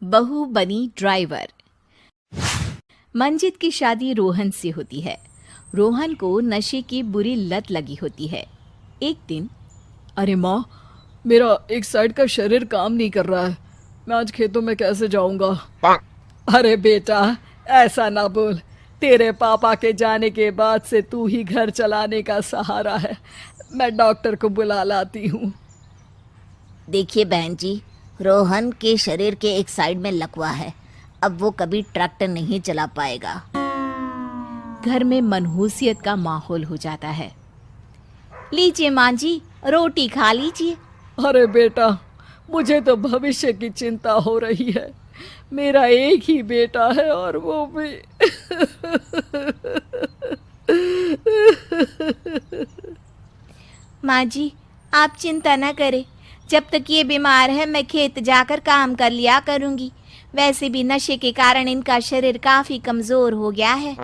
बहू बनी ड्राइवर। मंजित की शादी रोहन से होती है। रोहन को नशे की बुरी लत लगी होती है। एक दिन, अरे माँ, मेरा एक साइड का शरीर काम नहीं कर रहा है। मैं आज खेतों में कैसे जाऊंगा? अरे बेटा, ऐसा ना बोल। तेरे पापा के जाने के बाद से तू ही घर चलाने का सहारा है। मैं डॉक्टर को बुला लाती हूँ। देखिए बहन जी, रोहन के शरीर के एक साइड में लकवा है। अब वो कभी ट्रैक्टर नहीं चला पाएगा। घर में मनहूसियत का माहौल हो जाता है। लीजिए माँ जी, रोटी खा लीजिए। अरे बेटा, मुझे तो भविष्य की चिंता हो रही है। मेरा एक ही बेटा है और वो भी माँ जी, आप चिंता न करें। जब तक ये बीमार है मैं खेत जाकर काम कर लिया करूँगी। वैसे भी नशे के कारण इनका शरीर काफ़ी कमज़ोर हो गया है।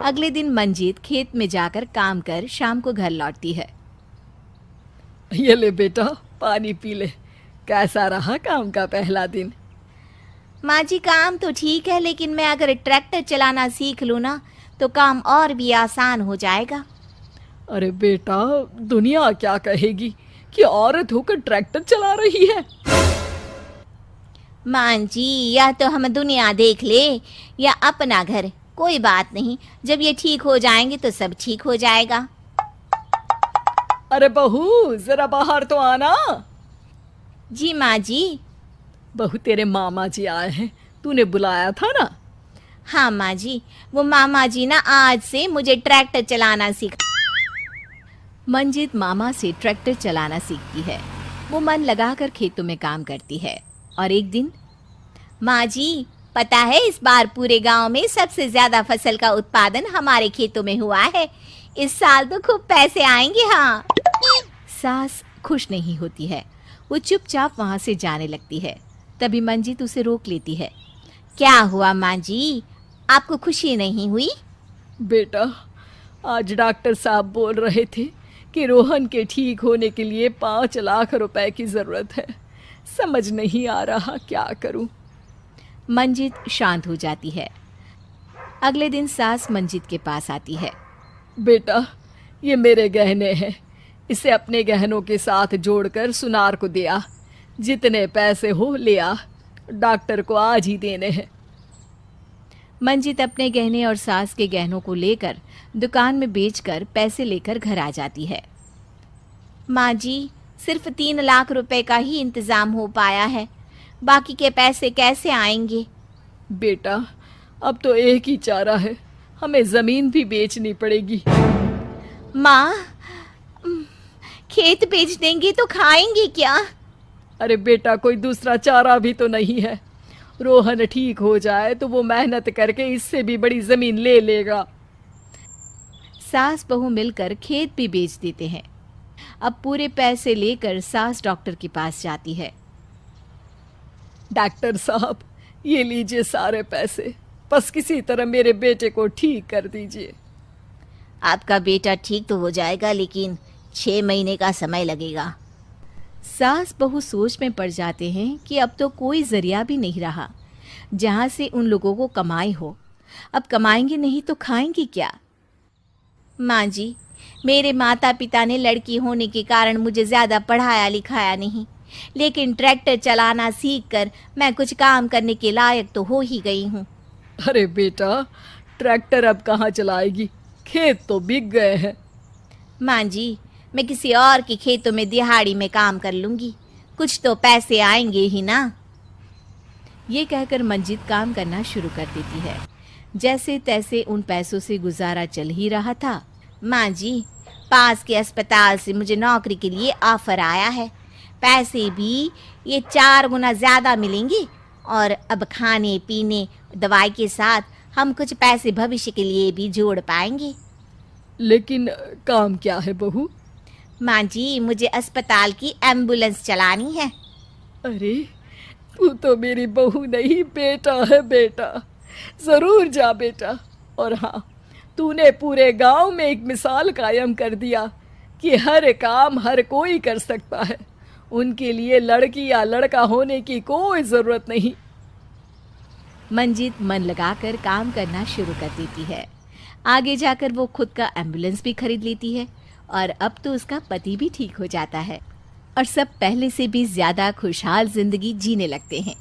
अगले दिन मंजीत खेत में जाकर काम कर शाम को घर लौटती है। ये ले बेटा, पानी पी ले। कैसा रहा काम का पहला दिन? माँ जी, काम तो ठीक है, लेकिन मैं अगर ट्रैक्टर चलाना सीख लूँ ना तो काम और भी आसान हो जाएगा। अरे बेटा, दुनिया क्या कहेगी कि औरत होकर ट्रैक्टर चला रही है। माँ जी, या तो हम दुनिया देख ले या अपना घर, कोई बात नहीं। जब ये ठीक हो जाएंगे तो सब ठीक हो जाएगा। अरे बहू, जरा बाहर तो आना। जी माँ जी। बहू, तेरे मामा जी आए हैं, तूने बुलाया था ना? हाँ माँ जी, वो मामा जी ना आज से मुझे ट्रैक्टर चलाना सीखा। मंजित मामा से ट्रैक्टर चलाना सीखती है। वो मन लगाकर खेतों में काम करती है। और एक दिन, माँ जी, पता है इस बार पूरे गांव में सबसे ज्यादा फसल का उत्पादन हमारे खेतों में हुआ है। इस साल तो खूब पैसे आएंगे। हाँ। सास खुश नहीं होती है। वो चुपचाप वहां से जाने लगती है। तभी मंजित उसे रोक लेती है। क्या हुआ माँ जी, आपको खुशी नहीं हुई? बेटा, आज डॉक्टर साहब बोल रहे थे कि रोहन के ठीक होने के लिए 5 लाख रुपए की ज़रूरत है। समझ नहीं आ रहा क्या करूं। मंजित शांत हो जाती है। अगले दिन सास मंजित के पास आती है। बेटा, ये मेरे गहने हैं। इसे अपने गहनों के साथ जोड़कर सुनार को दे आ। जितने पैसे हो ले आ। डॉक्टर को आज ही देने हैं। मंजित अपने गहने और सास के गहनों को लेकर दुकान में बेचकर पैसे लेकर घर आ जाती है। माँ जी, सिर्फ 3 लाख रुपए का ही इंतजाम हो पाया है। बाकी के पैसे कैसे आएंगे? बेटा, अब तो एक ही चारा है, हमें ज़मीन भी बेचनी पड़ेगी। माँ, खेत बेच देंगे तो खाएंगे क्या? अरे बेटा, कोई दूसरा चारा भी तो नहीं है। रोहन ठीक हो जाए तो वो मेहनत करके इससे भी बड़ी ज़मीन ले लेगा। सास बहू मिलकर खेत भी बेच देते हैं। अब पूरे पैसे लेकर सास डॉक्टर के पास जाती है। डॉक्टर साहब, ये लीजिए सारे पैसे। बस किसी तरह मेरे बेटे को ठीक कर दीजिए। आपका बेटा ठीक तो हो जाएगा, लेकिन 6 महीने का समय लगेगा। सास बहू सोच में पड़ जाते हैं कि अब तो कोई जरिया भी नहीं रहा जहां से उन लोगों को कमाई हो। अब कमाएंगे नहीं तो खाएंगे क्या? माँ जी, मेरे माता पिता ने लड़की होने के कारण मुझे ज़्यादा पढ़ाया लिखाया नहीं, लेकिन ट्रैक्टर चलाना सीखकर मैं कुछ काम करने के लायक तो हो ही गई हूँ। अरे बेटा, ट्रैक्टर अब कहाँ चलाएगी? खेत तो बिक गए हैं। माँ जी, मैं किसी और के खेतों में दिहाड़ी में काम कर लूँगी, कुछ तो पैसे आएंगे ही ना। ये कहकर मंजित काम करना शुरू कर देती है। जैसे तैसे उन पैसों से गुजारा चल ही रहा था। माँ जी, पास के अस्पताल से मुझे नौकरी के लिए ऑफर आया है। पैसे भी ये 4 गुना ज़्यादा मिलेंगे और अब खाने पीने दवाई के साथ हम कुछ पैसे भविष्य के लिए भी जोड़ पाएंगे। लेकिन काम क्या है बहू? माँ जी, मुझे अस्पताल की एम्बुलेंस चलानी है। अरे, तू तो मेरी बहू नहीं, बेटा है बेटा। ज़रूर जा बेटा। और हाँ, तूने पूरे गांव में एक मिसाल कायम कर दिया कि हर काम हर कोई कर सकता है। उनके लिए लड़की या लड़का होने की कोई जरूरत नहीं। मंजित मन लगाकर काम करना शुरू कर देती है। आगे जाकर वो खुद का एम्बुलेंस भी खरीद लेती है और अब तो उसका पति भी ठीक हो जाता है और सब पहले से भी ज्यादा खुशहाल जिंदगी जीने लगते हैं।